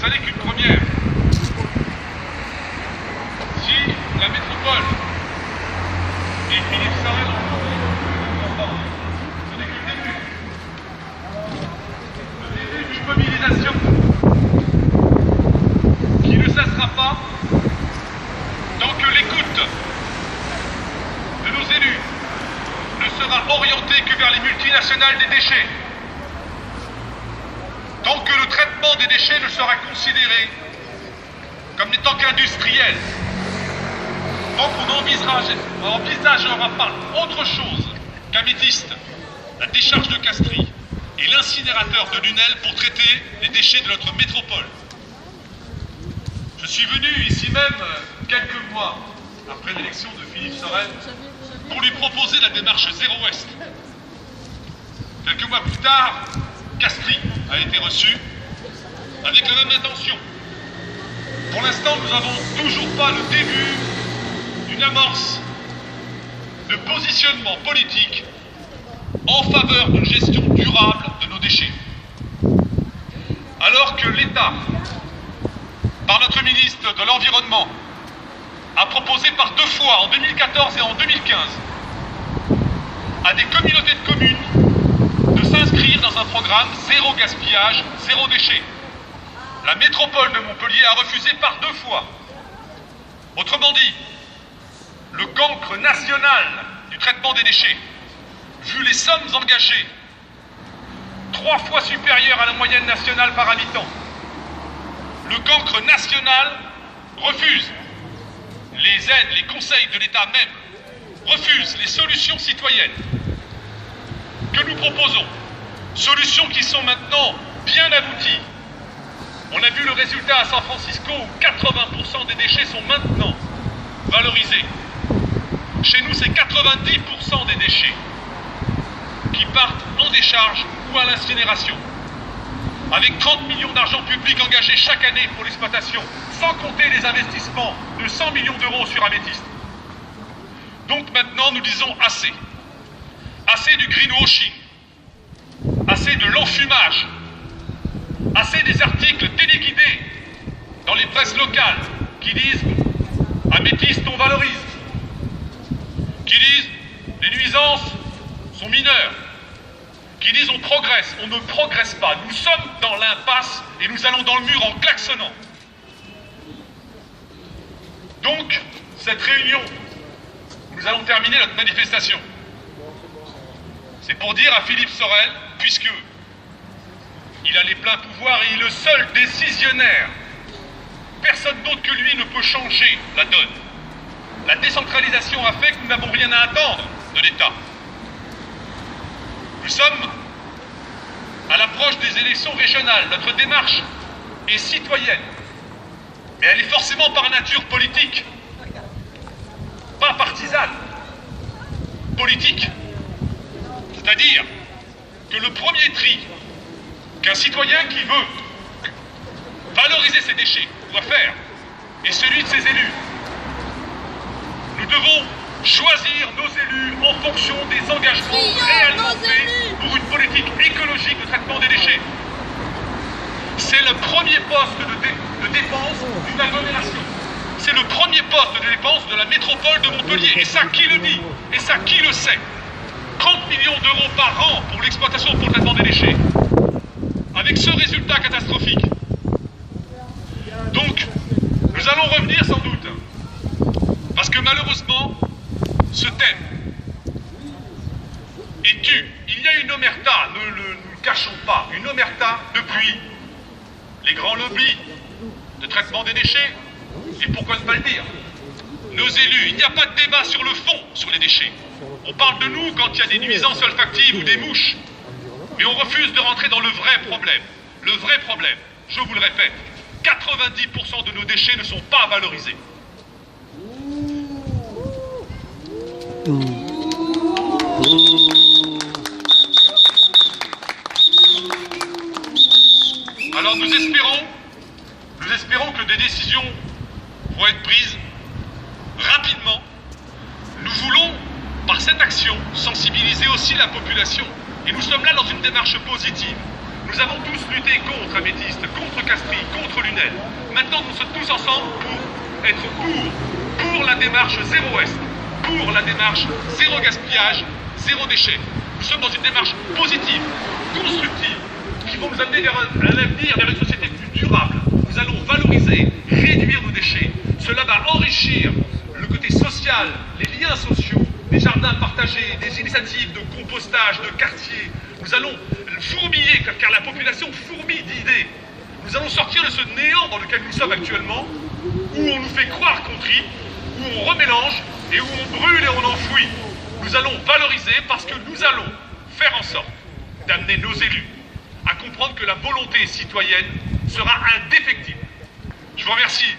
ça n'est qu'une première. Si la métropole et Philippe Sorel ce n'est que le début. Le début d'une mobilisation qui ne cessera pas tant que l'écoute de nos élus ne sera orientée que vers les multinationales des déchets. Tant que le traitement des déchets ne sera considéré comme n'étant qu'industriel, tant qu'on n'envisagera pas autre chose qu'Améthyste, la décharge de Castries et l'incinérateur de Lunel pour traiter les déchets de notre métropole. Je suis venu ici même quelques mois après l'élection de Philippe Sorel pour lui proposer la démarche Zéro Ouest. Quelques mois plus tard, Castries a été reçu avec la même intention. Pour l'instant, nous n'avons toujours pas le début d'une amorce de positionnement politique en faveur d'une gestion durable de nos déchets. Alors que l'État, par notre ministre de l'Environnement, a proposé par 2 fois, en 2014 et en 2015, à des communautés de communes de s'inscrire dans un programme zéro gaspillage, zéro déchet. La métropole de Montpellier a refusé par 2 fois. Autrement dit, le cancre national du traitement des déchets, vu les sommes engagées, 3 fois supérieures à la moyenne nationale par habitant, le cancre national refuse les aides, les conseils de l'État même, refuse les solutions citoyennes que nous proposons, solutions qui sont maintenant bien abouties. On a vu le résultat à San Francisco où 80% des déchets sont maintenant valorisés. Chez nous, c'est 90% des déchets qui partent en décharge ou à l'incinération. Avec 30 millions d'argent public engagés chaque année pour l'exploitation, sans compter les investissements de 100 millions d'euros sur Améthyste. Donc maintenant, nous disons assez. Assez du greenwashing, assez de l'enfumage, assez des articles téléguidés dans les presses locales qui disent « Améthyste, on valorise », qui disent « Les nuisances sont mineures », qui disent « On progresse ». On ne progresse pas. Nous sommes dans l'impasse et nous allons dans le mur en klaxonnant. Donc, cette réunion, nous allons terminer notre manifestation. C'est pour dire à Philippe Sorel, puisque il a les pleins pouvoirs et il est le seul décisionnaire, personne d'autre que lui ne peut changer la donne. La décentralisation a fait que nous n'avons rien à attendre de l'État. Nous sommes à l'approche des élections régionales. Notre démarche est citoyenne, mais elle est forcément par nature politique, pas partisane, politique. C'est-à-dire que le premier tri qu'un citoyen qui veut valoriser ses déchets doit faire est celui de ses élus. Nous devons choisir nos élus en fonction des engagements réellement faits pour une politique écologique de traitement des déchets. C'est le premier poste de dépense d'une agglomération. C'est le premier poste de dépense de la métropole de Montpellier. Et ça, qui le dit? Et ça, qui le sait? 30 millions d'euros par an pour l'exploitation pour le traitement des déchets. Avec ce résultat catastrophique. Donc, nous allons revenir sans doute. Parce que malheureusement, ce thème est tu. Il y a une omerta, ne le cachons pas, une omerta depuis les grands lobbies de traitement des déchets. Et pourquoi ne pas le dire? Nos élus, il n'y a pas de débat sur le fond sur les déchets. On parle de nous quand il y a des nuisances olfactives ou des mouches. Mais on refuse de rentrer dans le vrai problème. Le vrai problème, je vous le répète, 90% de nos déchets ne sont pas valorisés. Alors nous espérons que des décisions vont être prises rapidement. Nous voulons, par cette action, sensibiliser aussi la population. Et nous sommes là dans une démarche positive. Nous avons tous lutté contre Améthyste, contre Castries, contre Lunel. Maintenant, nous sommes tous ensemble pour être pour la démarche zéro Est, pour la démarche zéro gaspillage, zéro déchet. Nous sommes dans une démarche positive, constructive, qui va nous amener vers un avenir, vers une société plus durable. Nous allons valoriser, réduire nos déchets. Cela va enrichir le côté social, les liens sociaux, les jardins partagés, des initiatives de compostage, de quartier. Nous allons fourmiller, car la population fourmille d'idées. Nous allons sortir de ce néant dans lequel nous sommes actuellement, où on nous fait croire qu'on trie, où on remélange et où on brûle et on enfouit. Nous allons valoriser parce que nous allons faire en sorte d'amener nos élus à comprendre que la volonté citoyenne sera indéfectible. Je vous remercie.